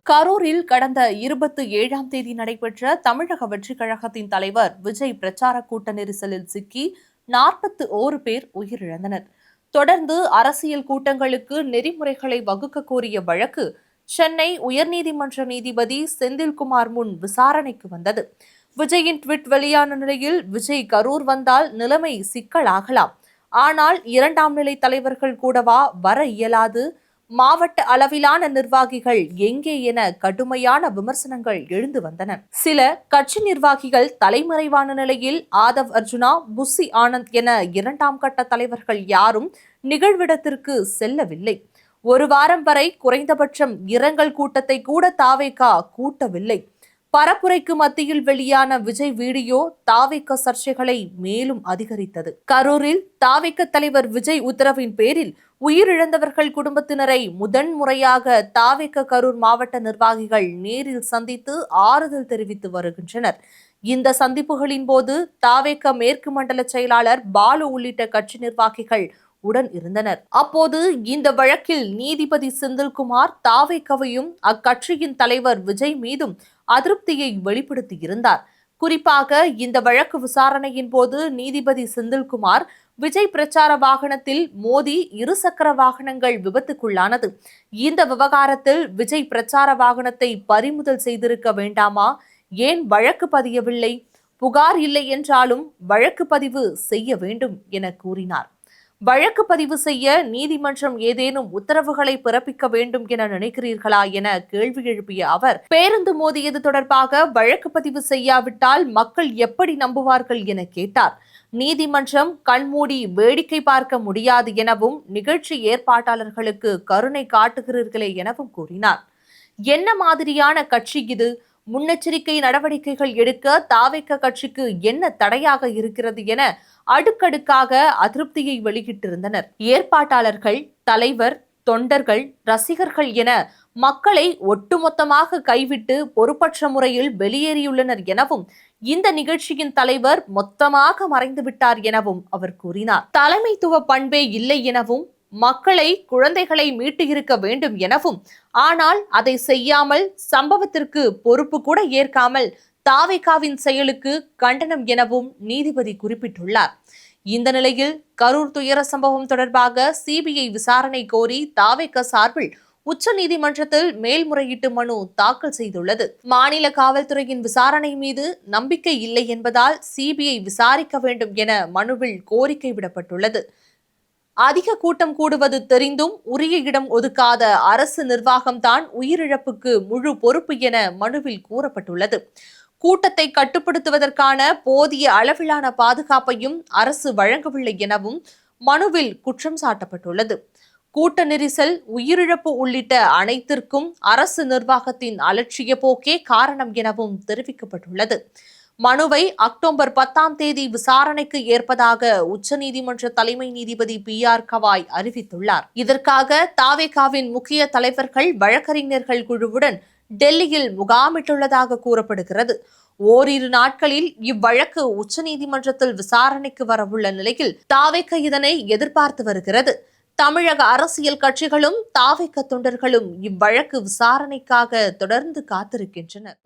கரூரில் கடந்த 27ஆம் தேதி நடைபெற்ற தமிழக வெற்றிக் கழகத்தின் தலைவர் விஜய் பிரச்சார கூட்ட நெரிசலில் சிக்கி 41 பேர் உயிரிழந்தனர். தொடர்ந்து அரசியல் கூட்டங்களுக்கு நெறிமுறைகளை வகுக்க கோரிய வழக்கு சென்னை உயர்நீதிமன்ற நீதிபதி செந்தில்குமார் முன் விசாரணைக்கு வந்தது. விஜயின் ட்வீட் வெளியான நிலையில் விஜய் கரூர் வந்தால் நிலைமை சிக்கலாகலாம், ஆனால் 2ஆம் நிலை தலைவர்கள் கூடவா வர இயலாது, மாவட்ட அளவிலான நிர்வாகிகள் எங்கே என கடுமையான விமர்சனங்கள் எழுந்து வந்தன. சில கட்சி நிர்வாகிகள் தலைமறைவான நிலையில் ஆதவ் அர்ஜுனா, புசி ஆனந்த் என 2ஆம் கட்ட தலைவர்கள் யாரும் நிகழ்விடத்திற்கு செல்லவில்லை. ஒரு வாரம் வரை குறைந்தபட்சம் இரங்கல் கூட்டத்தை கூட தாவேகா கூட்டவில்லை. பரப்புரைக்கு மத்தியில் வெளியான விஜய் வீடியோ தாவேக சர்ச்சைகளை மேலும் அதிகரித்தது. கரூரில் தாவேக தலைவர் விஜய் உத்தரவின் பேரில் உயிரிழந்தவர்கள் குடும்பத்தினரை முதன்முறையாக தாவேக கரூர் மாவட்ட நிர்வாகிகள் நேரில் சந்தித்து ஆறுதல் தெரிவித்து வருகின்றனர். இந்த சந்திப்புகளின் போது தாவேக மேற்கு மண்டல செயலாளர் பாலு உள்ளிட்ட கட்சி நிர்வாகிகள் உடன் இருந்தனர். அப்போது இந்த வழக்கில் நீதிபதி செந்தில்குமார் தாவேகவையும் அக்கட்சியின் தலைவர் விஜய் மீதும் அதிருப்தியை வெளிப்படுத்தியிருந்தார். குறிப்பாக இந்த வழக்கு விசாரணையின் போது நீதிபதி செந்தில்குமார் விஜய் பிரச்சார வாகனத்தில் மோதி இருசக்கர வாகனங்கள் விபத்துக்குள்ளானது. இந்த விவகாரத்தில் விஜய் பிரச்சார வாகனத்தை பறிமுதல் செய்திருக்க வேண்டாமா, ஏன் வழக்கு பதியவில்லை, புகார் இல்லை என்றாலும் வழக்கு பதிவு செய்ய வேண்டும் என கூறினார். வழக்கு பதிவு செய்ய நீதிமன்றம் ஏதேனும் உத்தரவுகளை பிறப்பிக்க வேண்டும் என நினைக்கிறீர்களா என கேள்வி எழுப்பிய அவர், பேருந்து மோதியது தொடர்பாக வழக்கு பதிவு செய்யாவிட்டால் மக்கள் எப்படி நம்புவார்கள் என கேட்டார். நீதிமன்றம் கண்மூடி வேடிக்கை பார்க்க முடியாது எனவும் நிகழ்ச்சி ஏற்பாட்டாளர்களுக்கு கருணை காட்டுகிறீர்களே எனவும் கூறினார். என்ன மாதிரியான கட்சி இது? முன்னெச்சரிக்கை நடவடிக்கைகள் எடுக்க தாவேக கட்சிக்கு என்ன தடையாக இருக்கிறது என அடுக்கடுக்காக அதிருப்தியை வெளியிட்டிருந்தனர். ஏற்பாட்டாளர்கள், தலைவர், தொண்டர்கள், ரசிகர்கள் என மக்களை ஒட்டுமொத்தமாக கைவிட்டு பொறுப்பற்ற முறையில் வெளியேறியுள்ளனர் எனவும், இந்த நிகழ்ச்சியின் தலைவர் மொத்தமாக மறைந்துவிட்டார் எனவும் அவர் கூறினார். தலைமைத்துவ பண்பே இல்லை எனவும், மக்களை, குழந்தைகளை மீட்டு இருக்க வேண்டும் எனவும், ஆனால் அதை செய்யாமல் சம்பவத்திற்கு பொறுப்பு கூட ஏற்காமல் தாவேகாவின் செயலுக்கு கண்டனம் எனவும் நீதிபதி குறிப்பிட்டுள்ளார். இந்த நிலையில் கரூர் துயர சம்பவம் தொடர்பாக சிபிஐ விசாரணை கோரி தாவேகா சார்பில் உச்சநீதிமன்றத்தில் மேல்முறையீட்டு மனு தாக்கல் செய்துள்ளது. மாநில காவல்துறையின் விசாரணை மீது நம்பிக்கை இல்லை என்பதால் சிபிஐ விசாரிக்க வேண்டும் என மனுவில் கோரிக்கை விடப்பட்டுள்ளது. அதிக கூட்டம் கூடுவது தெரிந்தும் உரிய இடம் ஒதுக்காத அரசு நிர்வாகம்தான் உயிரிழப்புக்கு முழு பொறுப்பு என மனுவில் கூறப்பட்டுள்ளது. கூட்டத்தை கட்டுப்படுத்துவதற்கான போதிய அளவிலான பாதுகாப்பையும் அரசு வழங்கவில்லை எனவும் மனுவில் குற்றம் சாட்டப்பட்டுள்ளது. கூட்ட நெரிசல், உயிரிழப்பு உள்ளிட்ட அனைத்திற்கும் அரசு நிர்வாகத்தின் அலட்சிய போக்கே காரணம் எனவும் தெரிவிக்கப்பட்டுள்ளது. மனுவை அக்டோபர் 10ஆம் தேதி விசாரணைக்கு ஏற்பதாக உச்சநீதிமன்ற தலைமை நீதிபதி PR கவாய் அறிவித்துள்ளார். இதற்காக தாவேகாவின் முக்கிய தலைவர்கள், வழக்கறிஞர்கள் குழுவுடன் டெல்லியில் முகாமிட்டுள்ளதாக கூறப்படுகிறது. ஓரிரு நாட்களில் இவ்வழக்கு உச்சநீதிமன்றத்தில் விசாரணைக்கு வரவுள்ள நிலையில் தாவேகா இதனை எதிர்பார்த்து வருகிறது. தமிழக அரசியல் கட்சிகளும் தாவேகா தொண்டர்களும் இவ்வழக்கு விசாரணைக்காக தொடர்ந்து காத்திருக்கின்றனர்.